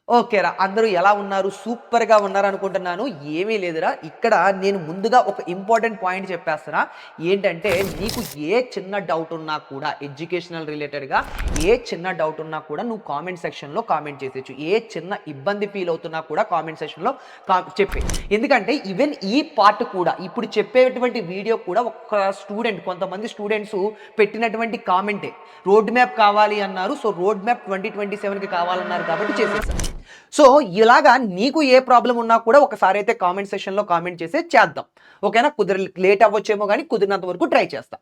ఓకేరా. అందరూ ఎలా ఉన్నారు? సూపర్‌గా ఉన్నారనుకుంటున్నాను. ఏమీ లేదురా. ఇక్కడ నేను ముందుగా ఒక ఇంపార్టెంట్ పాయింట్ చెప్పేస్తున్నా. ఏంటంటే, నీకు ఏ చిన్న డౌట్ ఉన్నా కూడా ఎడ్యుకేషనల్ రిలేటెడ్‌గా ఏ చిన్న డౌట్ ఉన్నా కూడా నువ్వు కామెంట్ సెక్షన్‌లో కామెంట్ చేసేయొచ్చు. ఏ చిన్న ఇబ్బంది ఫీల్ అవుతున్నా కూడా కామెంట్ సెక్షన్‌లో చెప్పేయి. ఎందుకంటే, ఈవెన్ ఈ పార్ట్ కూడా ఇప్పుడు చెప్పేటువంటి వీడియో కూడా ఒక కొంతమంది స్టూడెంట్స్ పెట్టినటువంటి కామెంటే. రోడ్ మ్యాప్ కావాలి అన్నారు. సో, రోడ్ మ్యాప్ 2027కి కావాలన్నారు కాబట్టి చేసేసా. సో, ఇలాగా నీకు ఏ ప్రాబ్లమ్ ఉన్నా కూడా ఒకసారైతే కామెంట్ సెక్షన్‌లో కామెంట్ చేద్దాం. ఓకేనా? లేట్ అవ్వచ్చేమో గానీ కుదిరినంత వరకు ట్రై చేస్తా.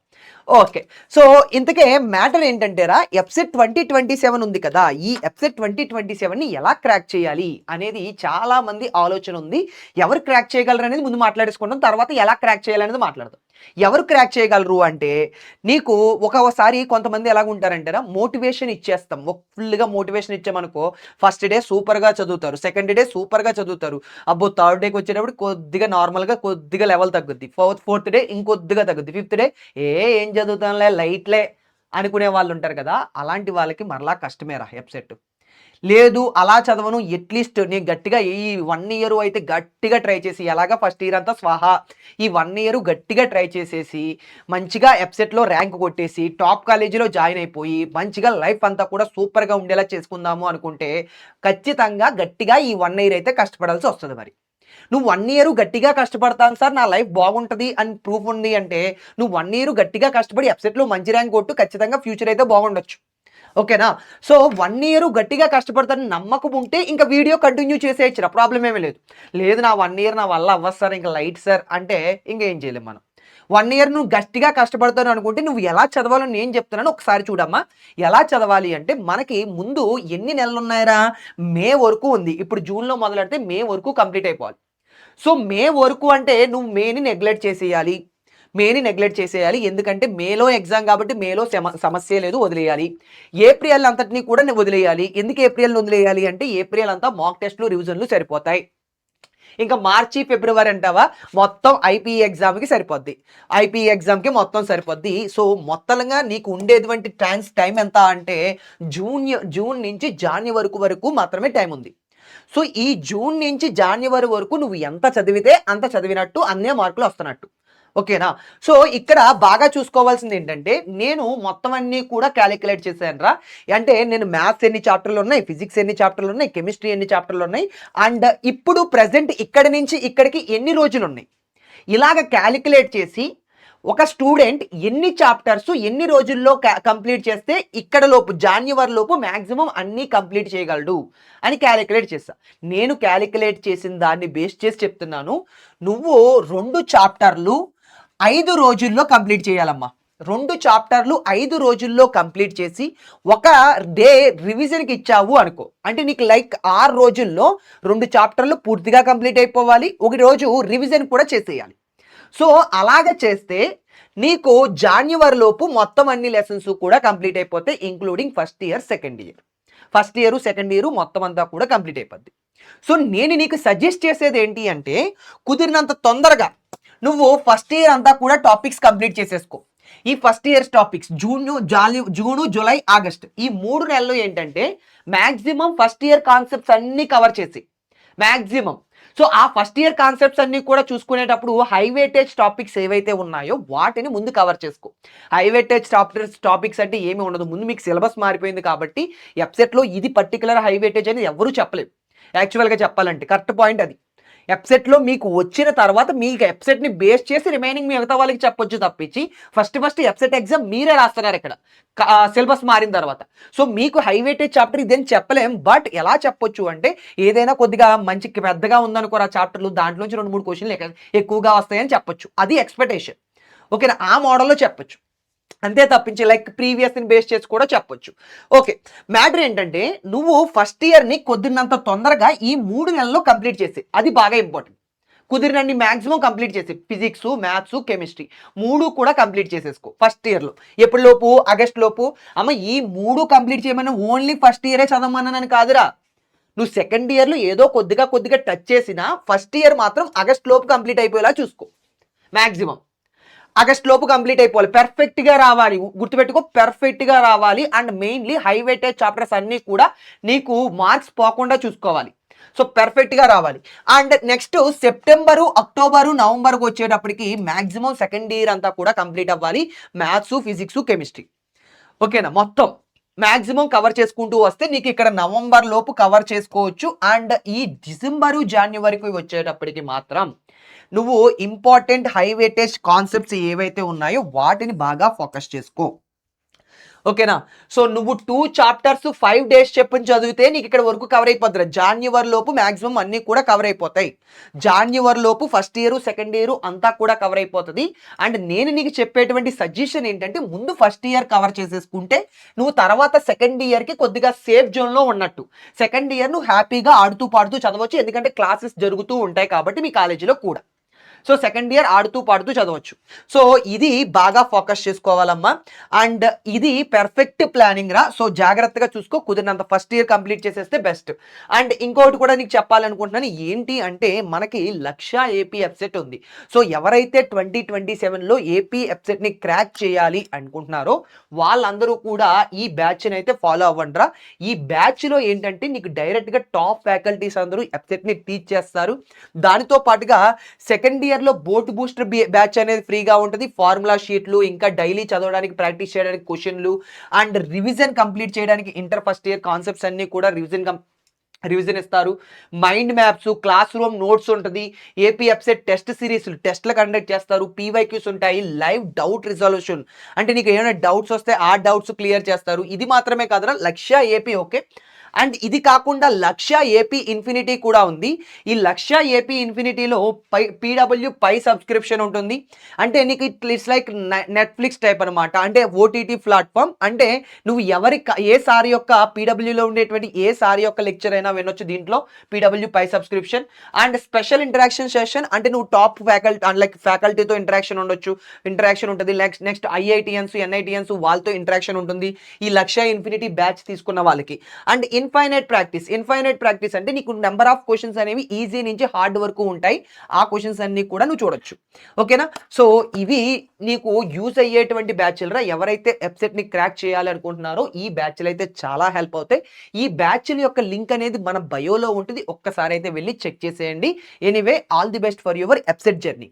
ఓకే. సో, ఇంతకే మ్యాటర్ ఏంటంటేరా ఎఫ్‌సెట్ 2027 ఉంది కదా! ఈ ఎఫ్‌సెట్ 2027ని ఎలా క్రాక్ చేయాలి అనేది చాలా మంది ఆలోచన ఉంది. ఎవరు క్రాక్ చేయగలరనేది ముందు మాట్లాడేసుకుందాం. తర్వాత ఎలా క్రాక్ చేయాలనేది మాట్లాడదాం. ఎవరు క్రాక్ చేయగలరు అంటే, నీకు ఒక్కోసారి కొంతమంది ఎలాగుంటారంటేరా మోటివేషన్ ఇచ్చేస్తాం. ఫుల్‌గా మోటివేషన్ ఇచ్చామనుకో ఫస్ట్ డే సూపర్‌గా చదువుతారు. సెకండ్ డే సూపర్‌గా చదువుతారు. అబ్బో! థర్డ్ డేకొచ్చేటప్పుడు కొద్దిగా నార్మల్‌గా కొద్దిగా లెవెల్ తగ్గుద్ది. ఫోర్త్ డే ఇంకొద్దిగా తగ్గుద్ది. ఫిఫ్త్ డే ఏం చదువుతాంలే లైట్‌లే అనుకునే వాళ్ళుంటారు కదా! అలాంటి వాళ్ళకి మరలా కష్టమేరా ఎఫ్‌సెట్. లేదు అలా చదవను అట్‌లీస్ట్ నేను గట్టిగా ఈ 1 ఇయర్ అయితే గట్టిగా ట్రై చేసి ఎలాగా ఫస్ట్ ఇయర్ అంతా స్వాహా. ఈ 1 ఇయర్ గట్టిగా ట్రై చేసేసి మంచిగా ఎఫ్‌సెట్‌లో ర్యాంక్ కొట్టేసి టాప్ కాలేజీలో జాయిన్ అయిపోయి మంచిగా లైఫ్ అంతా కూడా సూపర్‌గా ఉండేలా చేసుకుందాము అనుకుంటే ఖచ్చితంగా గట్టిగా ఈ 1 ఇయర్ అయితే కష్టపడాల్సి వస్తది మరి. నువ్వు 1 ఇయర్ గట్టిగా కష్టపడతాను సార్ నా లైఫ్ బాగుంటది అని ప్రూఫ్ ఉంది అంటే నువ్వు 1 ఇయర్ గట్టిగా కష్టపడి ఎఫ్‌సెట్‌లో మంచి ర్యాంక్ కొట్టు ఖచ్చితంగా ఫ్యూచర్ అయితే బాగుండొచ్చు. ఓకేనా? సో, 1 ఇయర్ గట్టిగా కష్టపడతానని నమ్మకం ఉంటే ఇంక వీడియో కంటిన్యూ చేసేయొచ్చురా ప్రాబ్లమ్ ఏమీ లేదు. లేదు నా 1 ఇయర్ నా వల్ల అవ్వదు సార్ ఇంక లైట్ సార్ అంటే ఇంకేం చేయలేం మనం. 1 ఇయర్ నువ్వు గట్టిగా కష్టపడతాను అనుకుంటే నువ్వు ఎలా చదవాలో నేను చెప్తున్నాను ఒకసారి చూడమ్మా. ఎలా చదవాలి అంటే మనకి ముందు ఎన్ని నెలలున్నాయిరా? మే వరకు ఉంది. ఇప్పుడు జూన్‌లో మొదలెడితే మే వరకు కంప్లీట్ అయిపోవాలి. సో, మే వరకు అంటే నువ్వు మేని నెగ్లెక్ట్ చేసేయాలి. ఎందుకంటే మేలో ఎగ్జామ్ కాబట్టి మేలో సమస్యే లేదు వదిలేయాలి. ఏప్రిల్ అంతటిని కూడా వదిలేయాలి. ఎందుకు ఏప్రిల్‌ని వదిలేయాలి అంటే ఏప్రిల్ అంతా మాక్ టెస్ట్‌లు, రివిజన్‌లు సరిపోతాయి. ఇంకా మార్చి, ఫిబ్రవరి అంటావా మొత్తం ఐపీఈ ఎగ్జామ్‌కి సరిపోద్ది. ఐపీఈ ఎగ్జామ్‌కి మొత్తం సరిపోద్ది. సో, మొత్తంగా నీకు ఉండేటువంటి టైం ఎంత అంటే జూన్ నుంచి జాన్యువరి వరకు మాత్రమే టైం ఉంది. సో, ఈ జూన్ నుంచి జాన్యువరి వరకు నువ్వు ఎంత చదివితే అంత చదివినట్టు అన్నే మార్కులు వస్తున్నట్టు. ఓకేనా? సో, ఇక్కడ బాగా చూసుకోవాల్సిందేంటంటే, నేను మొత్తం అన్నీ కూడా కాలిక్యులేట్ చేశానురా. అంటే నేను మ్యాథ్స్ ఎన్ని చాప్టర్‌లున్నాయి, ఫిజిక్స్ ఎన్ని చాప్టర్‌లున్నాయి, కెమిస్ట్రీ ఎన్ని చాప్టర్‌లున్నాయి, అండ్ ఇప్పుడు ప్రెజెంట్ ఇక్కడి నుంచి ఇక్కడికి ఎన్ని రోజులున్నాయి. ఇలాగ కాలిక్యులేట్ చేసి, ఒక స్టూడెంట్ ఎన్ని చాప్టర్స్ ఎన్ని రోజుల్లో కంప్లీట్ చేస్తే ఇక్కడ లోపు జాన్యువరి లోపు మాక్సిమం అన్నీ కంప్లీట్ చేయగలడు అని కాలిక్యులేట్ చేశా. నేను కాలిక్యులేట్ చేసిన దాన్ని బేస్ చేసి చెప్తున్నాను. నువ్వు 2 చాప్టర్‌లు 5 రోజుల్లో కంప్లీట్ చేయాలమ్మా. 2 చాప్టర్‌లు 5 రోజుల్లో కంప్లీట్ చేసి, ఒక డే రివిజన్‌కి ఇచ్చావు అనుకో. అంటే నీకు లైక్ 6 రోజుల్లో 2 చాప్టర్‌లు పూర్తిగా కంప్లీట్ అయిపోవాలి. ఒక రోజు రివిజన్ కూడా చేసేయాలి. సో, అలాగ చేస్తే నీకు జాన్యువరి లోపు మొత్తం అన్ని లెసన్స్ కూడా కంప్లీట్ అయిపోతాయి. Including first year, second year. First year, second year మొత్తం అంతా కూడా కంప్లీట్ అయిపోద్ది. సో, నేను నీకు సజెస్ట్ చేసేది ఏంటి అంటే కుదిరినంత తొందరగా నువ్వు ఫస్ట్ ఇయర్ అంతా కూడా టాపిక్స్ కంప్లీట్ చేసేసుకో. ఈ first years topics June, July, August ఈ 3 నెలలు ఏంటంటే మాక్సిమం ఫస్ట్ ఇయర్ కాన్సెప్ట్స్ అన్నీ కవర్ చేసి మాక్సిమం. సో, ఆ ఫస్ట్ ఇయర్ కాన్సెప్ట్స్ అన్నీ కూడా చూసుకునేటప్పుడు హై వెయిటేజ్ టాపిక్స్ ఏవైతే ఉన్నాయో వాటిని ముందు కవర్ చేసుకో. హై వెయిటేజ్ టాపిక్స్ అంటే ఏమి ఉండదు. ముందు మీకు సిలబస్ మారిపోయింది కాబట్టి ఎఫ్‌సెట్‌లో ఇది పర్టిక్యులర్ హై వెయిటేజ్ అని ఎవరు చెప్పలేరు. యాక్చువల్‌గా చెప్పాలంటే కరెక్ట్ పాయింట్ అది. ఎఫ్‌సెట్‌లో మీకు వచ్చిన తర్వాత మీకు ఎఫ్‌సెట్‌ని బేస్ చేసి రిమైనింగ్ మిగతా వాళ్ళకి చెప్పొచ్చు తప్పించి ఫస్ట్ ఎఫ్‌సెట్ ఎగ్జామ్ మీరే రాస్తున్నారు ఇక్కడ. సిలబస్ మారిన తర్వాత. సో, మీకు హై వెయిటేజ్ చాప్టర్ ఇదని చెప్పలేం. బట్ ఎలా చెప్పొచ్చు అంటే ఏదైనా కొద్దిగా మంచి పెద్దగా ఉందనుకోరా చాప్టర్‌లు దాంట్లోంచి 2, 3 క్వెషన్‌లు ఎక్కువగా వస్తాయని చెప్పొచ్చు. అది ఎక్స్‌పెక్టేషన్. ఓకేనా? ఆ మోడల్‌లో చెప్పొచ్చు. అంతే తప్పించి లైక్ ప్రీవియస్‌ని బేస్ చేసి కూడా చెప్పొచ్చు. ఓకే. మ్యాటర్ ఏంటంటే నువ్వు ఫస్ట్ ఇయర్‌ని కుదిరినంత తొందరగా ఈ 3 నెలల్లో కంప్లీట్ చేసేయి. అది బాగా ఇంపార్టెంట్. కుదిరినన్ని మాక్సిమం కంప్లీట్ చేసేయి. ఫిజిక్సు, మ్యాథ్సు, కెమిస్ట్రీ 3 కూడా కంప్లీట్ చేసేసుకో ఫస్ట్ ఇయర్‌లో. ఎప్పటిలోపు? ఆగస్ట్ లోపు. అమ్మ ఈ 3 కంప్లీట్ చేయమని ఓన్లీ ఫస్ట్ ఇయరే చదవమన్నానని కాదురా. నువ్వు సెకండ్ ఇయర్‌లో ఏదో కొద్దిగా టచ్ చేసినా ఫస్ట్ ఇయర్ మాత్రం ఆగస్ట్ లోపు కంప్లీట్ అయిపోయేలా చూసుకో. మాక్సిమం. ఆగస్ట్ లోపు కంప్లీట్ అయిపోవాలి. పెర్ఫెక్ట్‌గా రావాలి. గుర్తుపెట్టుకో పెర్ఫెక్ట్‌గా రావాలి. And mainly high weightage chapters అన్నీ కూడా నీకు మార్క్స్ పోకుండా చూసుకోవాలి. సో, పెర్ఫెక్ట్‌గా రావాలి. అండ్ నెక్స్ట్ సెప్టెంబరు, అక్టోబరు, నవంబర్‌కి వచ్చేటప్పటికి మాక్సిమం సెకండ్ ఇయర్ అంతా కూడా కంప్లీట్ అవ్వాలి. Maths, physics, chemistry. ఓకేనా? మొత్తం మాక్సిమం కవర్ చేసుకుంటూ వస్తే నీకు ఇక్కడ నవంబర్ లోపు కవర్ చేసుకోవచ్చు. అండ్ ఈ డిసెంబరు, జాన్యువరికి వచ్చేటప్పటికి మాత్రం నువ్వు ఇంపార్టెంట్ హై వెయిటేజ్ కాన్సెప్ట్స్ ఏవైతే ఉన్నాయో వాటిని బాగా ఫోకస్ చేసుకో. ఓకేనా? సో, నువ్వు 2 చాప్టర్స్ 5 డేస్ చొప్పున చదివితే నీకు ఇక్కడ వరకు కవర్ అయిపోద్దిరా. జాన్యువరి లోపు మాక్సిమం అన్నీ కూడా కవర్ అయిపోతాయి. జాన్యువరి లోపు ఫస్ట్ ఇయర్, సెకండ్ ఇయర్ అంతా కూడా కవర్ అయిపోతది. అండ్ నేను నీకు చెప్పేటువంటి సజెషన్ ఏంటంటే ముందు ఫస్ట్ ఇయర్ కవర్ చేసేసుకుంటే నువ్వు తర్వాత సెకండ్ ఇయర్‌కి కొద్దిగా సేఫ్ జోన్‌లో ఉన్నట్టు. సెకండ్ ఇయర్ నువ్వు హ్యాపీగా ఆడుతూ పాడుతూ చదవచ్చు. ఎందుకంటే క్లాసెస్ జరుగుతూ ఉంటాయి కాబట్టి మీ కాలేజీలో కూడా. సో, సెకండ్ ఇయర్ ఆడుతూ పాడుతూ చదవచ్చు. సో, ఇది బాగా ఫోకస్ చేసుకోవాలమ్మా. అండ్ ఇది పెర్ఫెక్ట్ ప్లానింగ్ రా. సో, జాగ్రత్తగా చూసుకో. కుదిరినంత ఫస్ట్ ఇయర్ కంప్లీట్ చేసేస్తే బెస్ట్. అండ్ ఇంకోటి కూడా నీకు చెప్పాలనుకుంటున్నాను. ఏంటి అంటే మనకి లక్ష ఏపీ ఎఫ్సెట్ ఉంది. సో, ఎవరైతే 2027లో ఏపీ ఎఫ్సెట్‌ని క్రాక్ చేయాలి అనుకుంటున్నారో వాళ్ళందరూ కూడా ఈ బ్యాచ్‌ని అయితే ఫాలో అవ్వండిరా. ఈ బ్యాచ్‌లో ఏంటంటే నీకు డైరెక్ట్‌గా టాప్ ఫ్యాకల్టీస్ అందరూ ఎఫ్సెట్‌ని టీచ్ చేస్తారు. దానితో పాటుగా సెకండ్ ఇయర్‌లో బోట్ బూస్టర్ బ్యాచ్ అనేది ఫ్రీగా ఉంటది. ఫార్ములా షీట్లు, ఇంకా డైలీ చదవడానికి, ప్రాక్టీస్ చేయడానికి క్వెషన్‌లు అండ్ రివిజన్ కంప్లీట్ చేయడానికి ఇంటర్ ఫస్ట్ ఇయర్ కాన్సెప్ట్స్ అన్నీ కూడా రివిజన్ ఇస్తారు. Mind maps, class room notes ఉంటది. ఏపీ ఎఫ్సెట్ టెస్ట్ సిరీస్‌లు టెస్ట్‌లు కండక్ట్ చేస్తారు. పీవైక్యూస్ ఉంటాయి. లైవ్ డౌట్ రిజల్యూషన్ అంటే నీకు ఏమైనా డౌట్స్ వస్తే ఆ డౌట్స్ క్లియర్ చేస్తారు. ఇది మాత్రమే కాదురా లక్ష ఏపీ ఓకే. అండ్ ఇది కాకుండా లక్ష ఏపీ ఇన్ఫినిటీ కూడా ఉంది. ఈ లక్ష ఏపీ ఇన్ఫినిటీలో పీడబ్ల్యూ పై సబ్స్క్రిప్షన్ ఉంటుంది. అంటే నీకు ఇట్స్ లైక్ నెట్‌ఫ్లిక్స్ టైప్ అనమాట. అంటే ఓటీటీ ప్లాట్‌ఫామ్. అంటే నువ్వు ఏ సార్ యొక్క పీడబ్ల్యూలో ఉండేటువంటి ఏ సార్ యొక్క లెక్చర్ అయినా వినొచ్చు దీంట్లో. పీడబ్ల్యూ పై subscription and special interaction session అంటే నువ్వు టాప్ ఫ్యాకల్టీతో ఇంటరాక్షన్ ఉండొచ్చు. ఇంటరాక్షన్ ఉంటుంది. నెక్స్ట్ ఐఐటీఎన్స్, ఎన్ఐటీఎన్స్ వాళ్ళతో ఇంటరాక్షన్ ఉంటుంది. ఈ లక్ష ఇన్ఫినిటీ బ్యాచ్ తీసుకున్న వాళ్ళకి. అండ్ ఇన్ఫైనైట్ ప్రాక్టీస్ అంటే నీకు నెంబర్ ఆఫ్ క్వశ్చన్స్ అనేవి ఈజీ నుంచి హార్డ్ వరకు ఉంటాయి. ఆ క్వశ్చన్స్ అన్ని కూడా నువ్వు చూడొచ్చు. ఓకేనా? సో, ఇవి నీకు యూజ్ అయ్యేటువంటి బ్యాచ్‌లురా. ఎవరైతే ఎఫ్సెట్‌ని క్రాక్ చేయాలి అనుకుంటున్నారో ఈ బ్యాచ్‌లు అయితే చాలా హెల్ప్ అవుతాయి. ఈ బ్యాచ్‌ల యొక్క లింక్ అనేది మన బయోలో ఉంటుంది. ఒక్కసారి అయితే వెళ్లి చెక్ చేసేయండి. Anyway all the best for your ఎఫ్సెట్ journey.